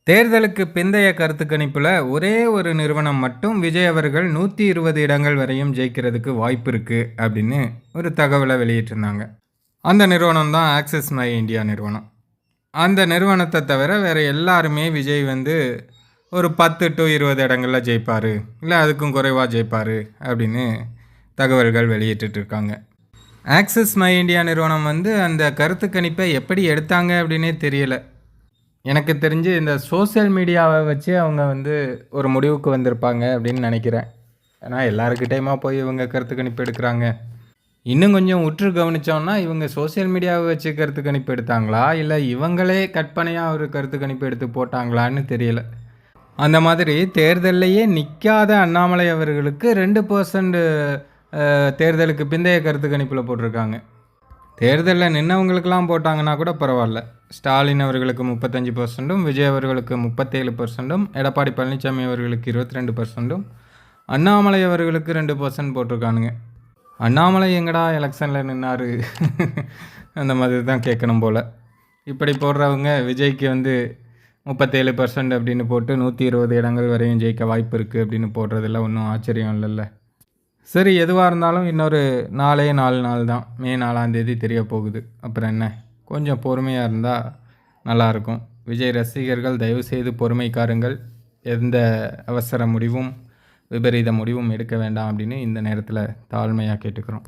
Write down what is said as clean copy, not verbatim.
தேர்தலுக்கு பிந்தைய கருத்து கணிப்புல ஒரே ஒரு நிறுவனம் மட்டும் விஜய் அவர்கள் 120 இடங்கள் வரையும் ஜெயிக்கிறதுக்கு வாய்ப்பு இருக்கு அப்படின்னு ஒரு தகவலை வெளியிட்டிருந்தாங்க. அந்த நிறுவனம் தான் ஆக்சிஸ் மை இந்தியா நிறுவனம். அந்த நிறுவனத்தை தவிர வேற எல்லாருமே விஜய் வந்து ஒரு 10 டு 20 இடங்கள்ல ஜெயிப்பாரு, இல்லை அதுக்கும் குறைவாக ஜெயிப்பாரு அப்படின்னு தகவல்கள் வெளியிட்டு இருக்காங்க. ஆக்சிஸ் மை இந்தியா நிறுவனம் வந்து அந்த கருத்து கணிப்பை எப்படி எடுத்தாங்க அப்படின்னே தெரியல. எனக்கு தெரிஞ்சு இந்த சோசியல் மீடியாவை வச்சு அவங்க வந்து ஒரு முடிவுக்கு வந்திருப்பாங்க அப்படின்னு நினைக்கிறேன். ஏன்னா எல்லாருக்கிட்டேயுமா போய் இவங்க கருத்து கணிப்பு எடுக்கிறாங்க. இன்னும் கொஞ்சம் உற்று கவனித்தோம்னா இவங்க சோசியல் மீடியாவை வச்சு கருத்து கணிப்பு எடுத்தாங்களா, இல்லை இவங்களே கற்பனையாக ஒரு கருத்து கணிப்பு எடுத்து போட்டாங்களான்னு தெரியல. அந்த மாதிரி தேர்தல்லையே நிற்காத அண்ணாமலை அவர்களுக்கு 2% தேர்தலுக்கு பிந்தைய கருத்து கணிப்பில் போட்டிருக்காங்க. தேர்தலில் நின்னவங்களுக்கெல்லாம் போட்டாங்கன்னா கூட பரவாயில்ல. ஸ்டாலின் அவர்களுக்கு 35%, விஜய் அவர்களுக்கு 37%, எடப்பாடி பழனிசாமி அவர்களுக்கு 22%, அண்ணாமலை அவர்களுக்கு 2% போட்டிருக்கானுங்க. அண்ணாமலை எங்கடா எலெக்ஷனில் நின்னார் அந்த மாதிரி தான் கேட்கணும் போல். இப்படி போடுறவங்க விஜய்க்கு வந்து 37% அப்படின்னு போட்டு 120 இடங்கள் வரையும் ஜெயிக்க வாய்ப்பு இருக்குது அப்படின்னு போடுறதில்ல ஒன்றும் ஆச்சரியம் இல்லைல்ல. சரி, எதுவாக இருந்தாலும் இன்னொரு 4 நாள் தான். மே 4 தெரிய போகுது. அப்புறம் என்ன, கொஞ்சம் பொறுமையாக இருந்தால் நல்லாயிருக்கும். விஜய் ரசிகர்கள் தயவுசெய்து பொறுமை காருங்கள். எந்த அவசர முடிவும் விபரீத முடிவும் எடுக்க வேண்டாம் அப்படின்னு இந்த நேரத்தில் தாழ்மையாக கேட்டுக்கிறோம்.